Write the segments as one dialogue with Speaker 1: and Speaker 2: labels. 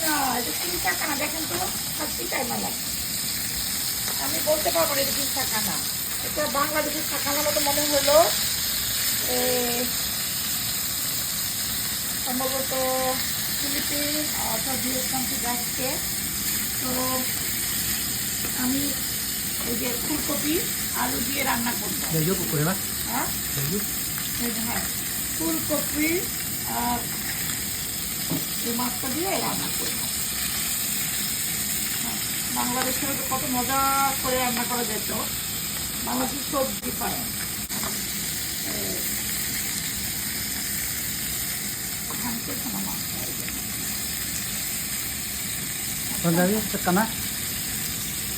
Speaker 1: না, এটা 3 টাকা না, দেখেন তো 30 টাকা লাগে। আমি বলতে পারবো না এটা 3 টাকা না, এটা বাংলাদেশের টাকা না মতো মনে হলো সম্ভবত ফিলিপিন অথবা ভিয়েতনাম থেকে আসছে। তো আমি এই যে ফুলকপি আলু দিয়ে রান্না করবো। হ্যাঁ হ্যাঁ, ফুলকপি আর এই মাছটা দিয়ে রান্না করবো। বাংলাদেশে কত মজা করে রান্না করা যেত, বাংলাদেশের সবজি পায়।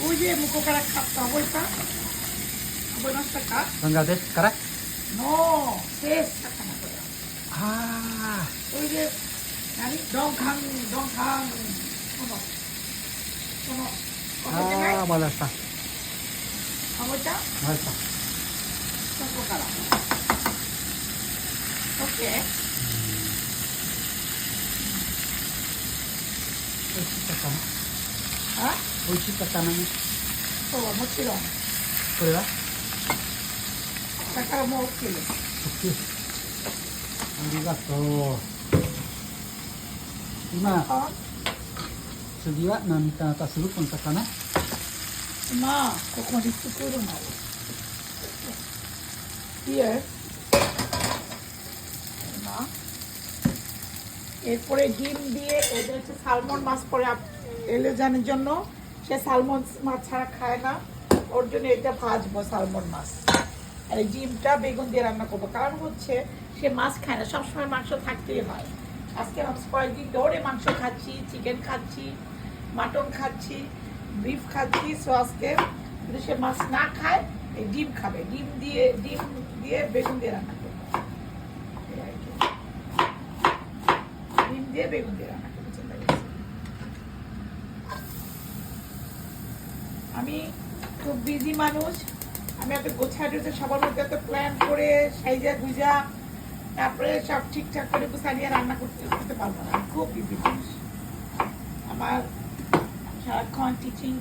Speaker 1: ওই যে মুখো কারা খাপটা বলতা বলটা কাপ
Speaker 2: Bangladesh karak.
Speaker 1: নো শেষ টাকা না করে ওই যে জানি ডং খাং শোনো শোনো
Speaker 2: Balasa.
Speaker 1: খবরটা
Speaker 2: Balasa.
Speaker 1: মুখো কারা। ওকে
Speaker 2: Oishita kana.
Speaker 1: あ
Speaker 2: Oishita kanaね。
Speaker 1: そうもちろん
Speaker 2: これは
Speaker 1: だからもう OK です。
Speaker 2: OK。ありがとう。今、
Speaker 1: あ
Speaker 2: 次は何かするこの魚。
Speaker 1: まあここに作るのHere না এরপরে ডিম দিয়ে ওদের হচ্ছে সালমন মাছ পরে এলেজানের জন্য, সে সালমন মাছ ছাড়া খায় না, ওর জন্য এটা ভাজবো সালমন মাছ। আর এই ডিমটা বেগুন দিয়ে রান্না করবো, কারণ হচ্ছে সে মাছ খায় না, সবসময় মাংস থাকতেই হয়। আজকে আমি কয়েকদিন ধরে মাংস খাচ্ছি, চিকেন খাচ্ছি, মাটন খাচ্ছি, বিফ খাচ্ছি। সো আজকে যদি সে মাছ না খায় এই ডিম খাবে, ডিম দিয়ে বেগুন দিয়ে রান্না করবো। ডিম দিয়ে বেগুন দিয়ে রান্না করবো। আমি খুব বিজি মানুষ, আমি এত গোছাতে সবার মধ্যে এত প্ল্যান করে সাইজা গুজা তারপরে সব ঠিকঠাক করে গুছানিয়ে রান্না করতে পারবো না। আমি খুব বিজি মানুষ, আমার সারাক্ষণ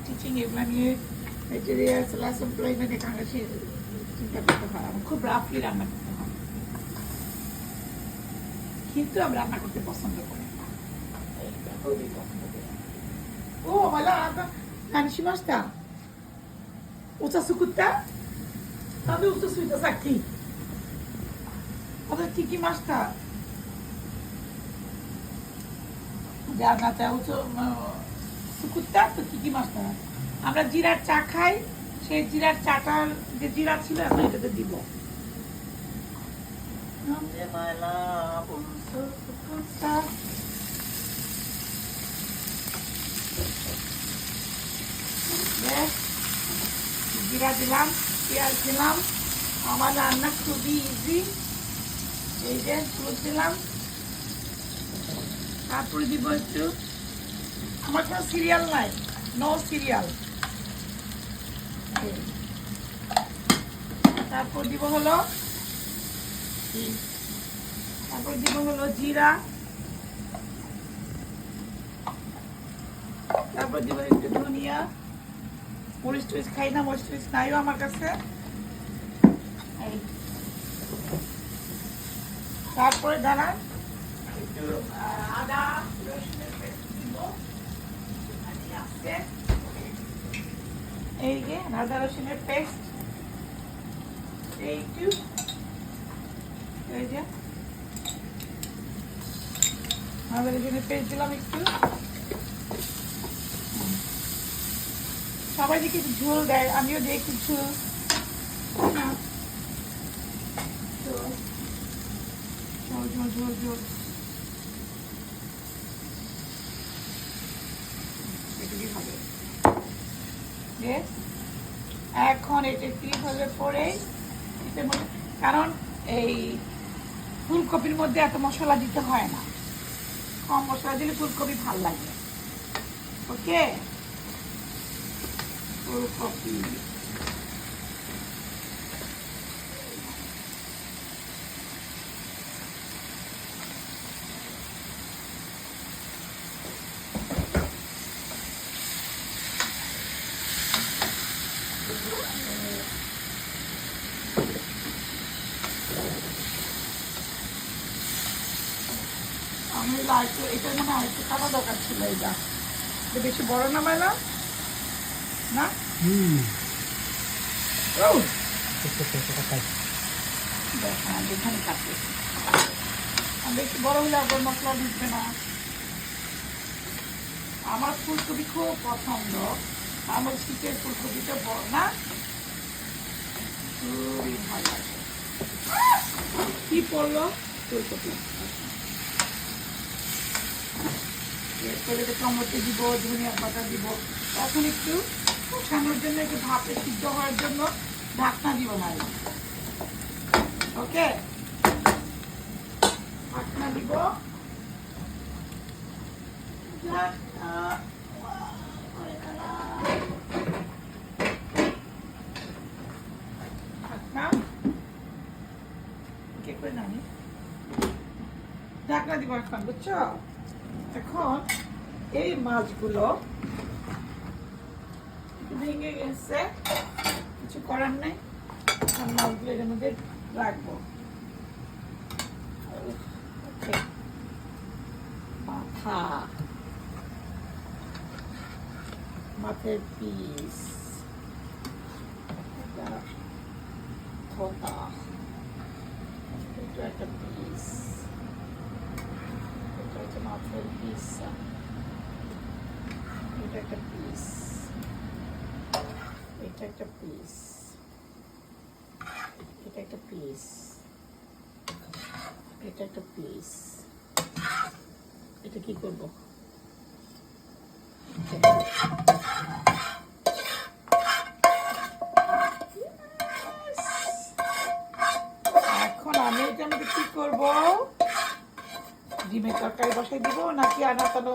Speaker 1: টিচিং এগুলো নিয়ে চিন্তা করতে হয়। আমার খুব রাফলি রান্না করতে হয়, কিন্তু আমি রান্না করতে পছন্দ করি না, খুবই পছন্দ করি। ও বলো何しました？お茶作った？なんでお茶すいたさっき？私聞きました。じゃああなたお茶作ったと聞きました。আমরা জিরার চা খাই, সেই জিরার চাটার যে জিরা ছিল এখন এটাতে দিব। জিরা দিলাম, পেঁয়াজ দিলাম, আমার রান্না খুবই ইজি। এই যে হলুদ দিলাম, তারপরে দিব একটু, আমার কোনো সিরিয়াল নাই, নো সিরিয়াল। তারপর দিব হলো জিরা, তারপর দিব একটু ধনিয়া, মরিচ টরিচ খাই না, মরিচ টরিচ নাইও আমার কাছে। তারপরে দাঁড়ান একটু আদা রসুনের পেস্ট দিব, এই যে আদা রসুনের পেস্ট, এইটু এই যে আদা রসুনের পেস্ট দিলাম একটু। সবাই যে কিছু ঝোল দেয়, আমিও দিই একটু ঝোল। ঝোল এটুকুই হবে। এখন এটা কি হবে পরে, কারণ এই ফুলকপির মধ্যে এত মশলা দিতে হয় না, কম মশলা দিলে ফুলকপি ভাল লাগে। ওকে, ফুলকপি আমি আরেকটু এটা মানে আরেকটু খাওয়া দরকার ছিল। এটা বেশি বড় না মাইলা না। এখানে কাটতেছি বেশি বড় হলে আবার মশলা দিচ্ছে না। আমার ফুলকপি খুব পছন্দ, আমার শীতের ফুলকপিটা বড় না, খুবই ভালো লাগে। কি পড়লো ফুলকপি, এরপরে টমেটো দিব, ধনিয়া পাতা দিব। এখন একটু কষানোর জন্য, একটু ভাপে সিদ্ধ হওয়ার জন্য ঢাকনা দিব না। ওকে, ঢাকনা দিব। ঢাকনা দিব এখন, বুঝছো? এখন এই মাছগুলো ভেঙে গেছে, কিছু করার নেই। মাছগুলো এর মধ্যে রাখবো। মাথা, মাছের পিস, থোতা, এটা একটা পিস, এটা হচ্ছে মাছের পিস, এটা একটা পিস, এটা একটা পিস, এটা একটা পিস, এটা একটা পিস। এটা কি করবো? এখন আমি এটা মধ্যে কি করবো? ডিমের তরকারি বসাই দিব নাকি আনাতানো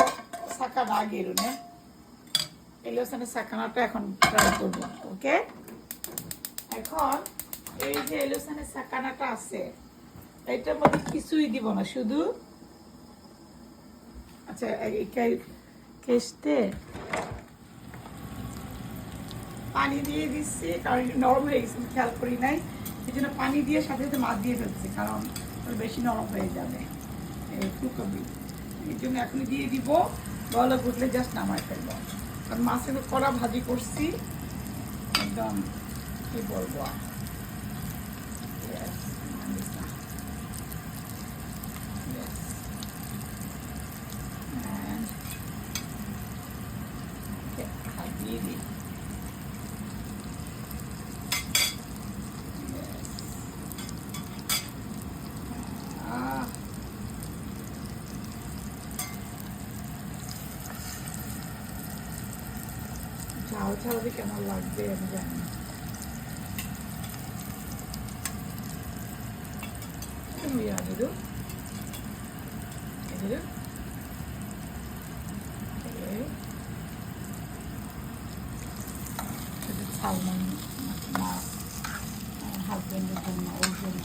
Speaker 1: সাকানা আগে রুনে এলোসানের সাকানাটা এখন ট্রাই করবো। ওকে, এখন এই যে এলোসানের সাকানাটা আছে, এটার মধ্যে কিছুই দিব না, শুধু আচ্ছা কেষ্টে পানি দিয়ে দিচ্ছি, কারণ নরম হয়ে গেছে, খেয়াল করি নাই। এই জন্য পানি দিয়ে সাথে সাথে মাছ দিয়ে ফেলছি, কারণ বেশি নরম হয়ে যাবে ফুলকপি। এই জন্য এখন দিয়ে দিব, গলা ঘুটলে জাস্ট নামাই ফেলবো। কারণ মাছের কড়া ভাজি করছি, একদম কি বলবো, দিয়ে দিই। ঝাল ছাড়াবে কেমন লাগবে আমি জানি না। সালমন মাছ হাজবেন্ডের জন্য, ওর জন্য।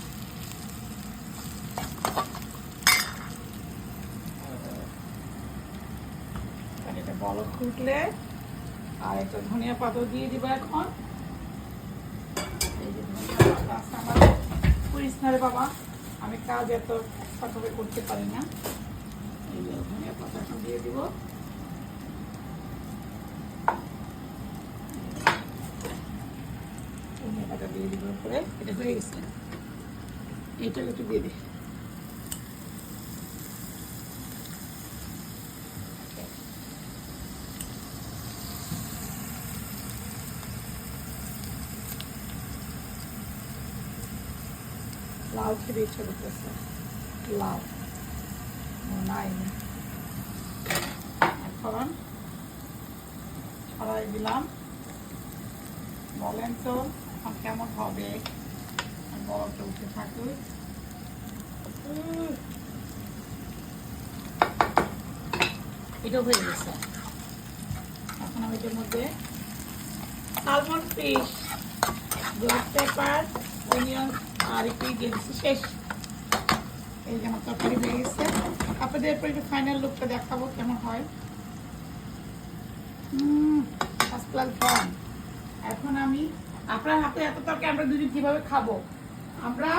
Speaker 1: এটা বলক ফুটলে আর একটা ধনিয়া পাতা দিয়ে দিব এখন। এই যে ধনিয়া পাতা আছে আমার, করিস না রে বাবা, আমি কাজ এত সঠিকভাবে করতে পারি না। এই যে ধনিয়া পাতা এখন দিয়ে দিব। ধনিয়া পাতা দিয়ে দিব উপরে, এটা হয়ে গেছে। এটা একটু দিয়ে দিই। লাউ খেতে ইচ্ছে করতেছে, লাউ নাই। এখন ছড়াই দিলাম। বলেন তো এখন কেমন হবে? বরফটা উঠে থাকুক। এটা হয়ে গেছে। এখন আমি এটার মধ্যে salmon fish, black pepper, onion আর একটু দিয়ে দিচ্ছি, শেষ। এই যে আমার তরকারি হয়ে গেছে। আপনাদের এরপর একটু ফাইনাল লুকটা দেখাবো কেমন হয়। First class fun. এখন আমি আপনার হাতে এত তরকারি আমরা দুজন কিভাবে খাবো? আমরা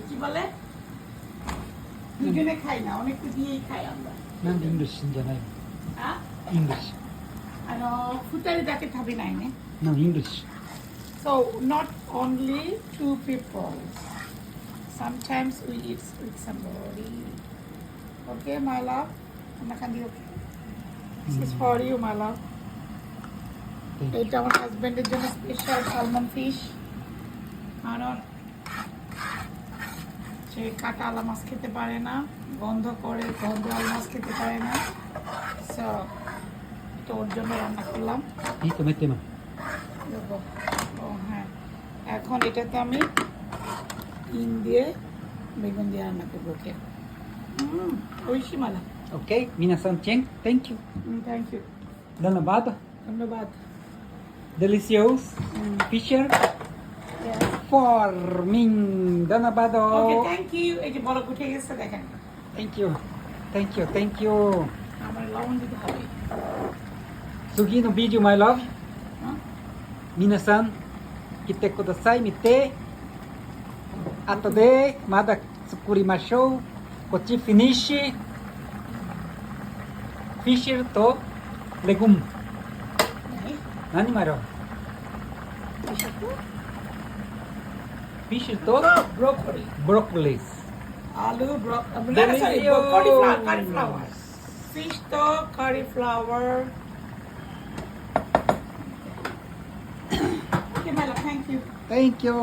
Speaker 1: কি বলে দুজনে খাই না, অনেকটা দিয়েই খাই আমরা।
Speaker 2: なんでイングリッシュじゃないの
Speaker 1: হ্যাঁ
Speaker 2: イングリッシ
Speaker 1: ফুটারি দাকে খাবি নাই নে।
Speaker 2: ュ。なんでイングリッシ
Speaker 1: So not only two people. Sometimes we eat with somebody. Okay, my love. Anna kandi okay. This is for you, my love.
Speaker 2: ュ。
Speaker 1: এটা আমার হাজবেন্ডের জন্য স্পেশাল সালমন ফিশ। কারণ সে কাটা আলা মাছ খেতে পারে না, গন্ধ করে, গন্ধ আলা মাছ খেতে পারে না। সো তো ওর জন্য রান্না করলাম।
Speaker 2: いいとめてま。
Speaker 1: দেখো, ও হ্যাঁ, এখন এটাতে আমি ডিম দিয়ে বেগুন দিয়ে রান্না করবো। ওকে, ওইসি মালা।
Speaker 2: オッケー、皆さん、チェン、Thank you。
Speaker 1: থ্যাংক ইউ,
Speaker 2: ধন্যবাদ।
Speaker 1: ধন্যবাদ।
Speaker 2: Delicious fisher for me。ধন্যবাদ।
Speaker 1: Okay, thank you. এই যে বরফ উঠে গেছে দেখেন।
Speaker 2: Thank you。Thank you。Thank you。
Speaker 1: আমার লবণ দিতে হবে।
Speaker 2: 次のビデオ、my love。
Speaker 1: হ্যাঁ?
Speaker 2: 皆さん、来てください。見て。後でまだ作りましょう。こっちフィニッシュ。フィッシュとレグム。
Speaker 1: ไหน
Speaker 2: 何マロ
Speaker 1: এই সাথে?
Speaker 2: フィッシュと
Speaker 1: ব্রোকলি,
Speaker 2: ブロッコリー。
Speaker 1: আলু, সরি,
Speaker 2: Delicious.
Speaker 1: কারিফ্লাওয়ার, ফিশ তো কারিফ্লাওয়ার। ওকে, মালা, থ্যাংক ইউ।
Speaker 2: Thank you.